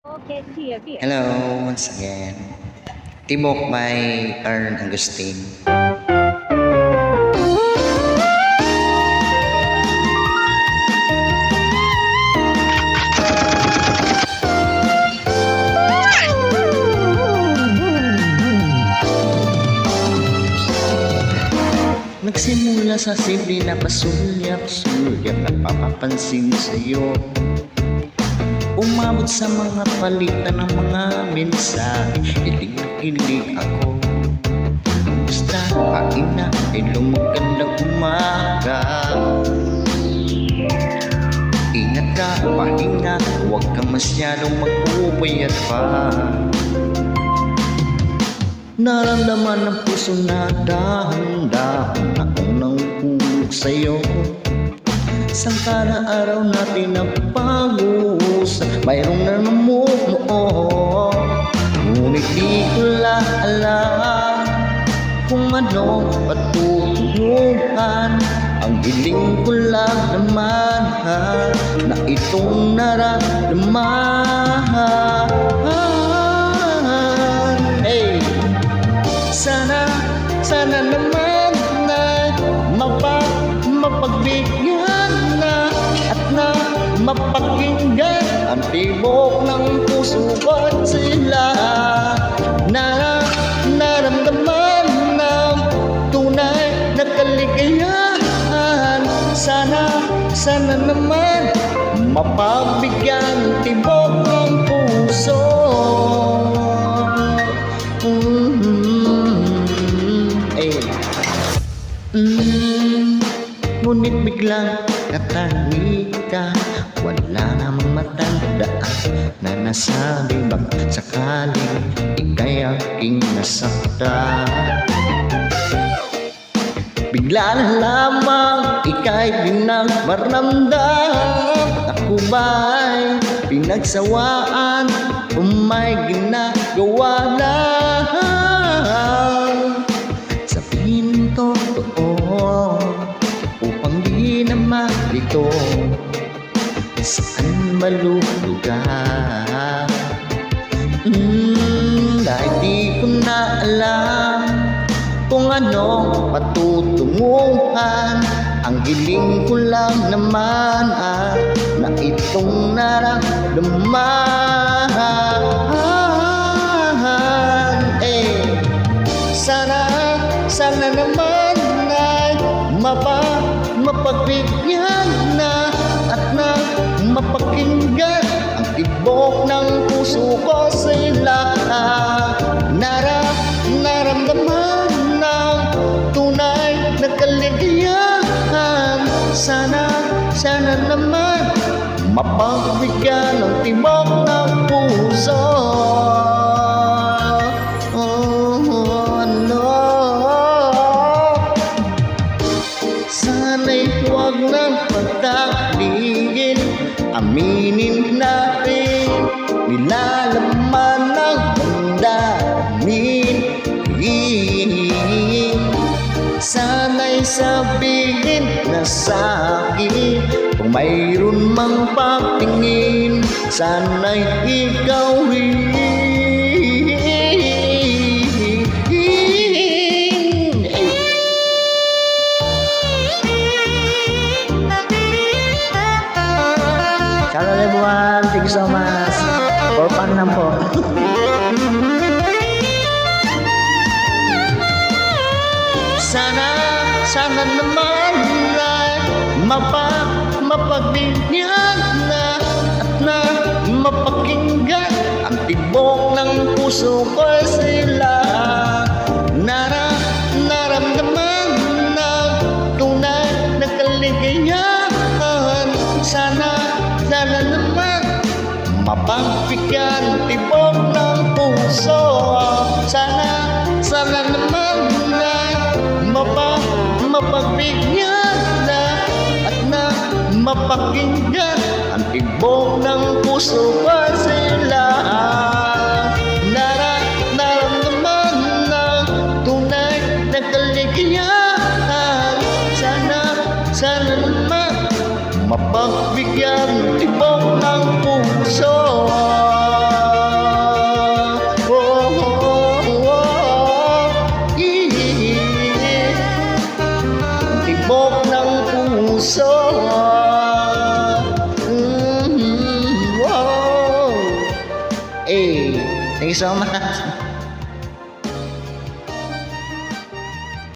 Okay, here, here. Hello once again. Tibok by Ern Agustin. Nagsimula sa simple na pasulyak-sulyak at papapansin sa'yo. Umabot sa mga palitan ng mga mensahe, ilig ako. Basta kain na, ay lumagandang umaga. Ingat ka, pahinga, huwag ka masyadong magpupuyat pa. Naramdaman ng puso na dahan-dahan akong nangulog sa'yo. Isang kada araw natin na pag-uusap, mayroong namumuo. Ngunit di ko lang alam kung anong patutunguhan. Ang hiling ko lang naman na itong nararamdaman. Hey! Sana naman na mapagbigyan na at na mapakinggan ang tibok ng puso ko at sila naramdaman ng tunay na kaligayahan. Sana naman mapagbigyan ang tibok ng puso. Ngunit biglang katahika, wala namang matandaan na nasabi bang sakaling ika'y aking nasaktan. Bigla na lamang ika'y pinagmaramdam. Ako ba'y pinagsawaan o may ginagawa na? Sabihin totoo upang di na malito, saan malulugar? Dahil di ko na alam kung anong patutunguhan. Ang hiling ko lang naman na itong nararamdaman. Sana naman ay mapagbigyan na at na mapakinggan ang tibok ng puso ko sila. Naramdaman ng tunay na kaligayahan. Sana naman mapagbigyan ng tibok ng puso. Sana'y huwag nang pagtaklingin, aminin natin nilalaman ng damdamin. Sana'y sabihin na sa'kin kung mayroon mang patingin. Sana'y ikaw Hello everyone, thank you so much. For fun lang po. Sana naman ay mapagbigyan na at na mapakinggan ang tibok ng puso ko sila. Naramdaman ng tunay na kaligayahan. Sana naman mapagbigyan tibok ng puso. Sana naman mapagbigyan na at na mapakinggan ang tibok ng puso ko sila. Naramdaman ng tunay na kaligayahan. Sana naman mapagbigyan tibok ng puso. Hey, thank you so much.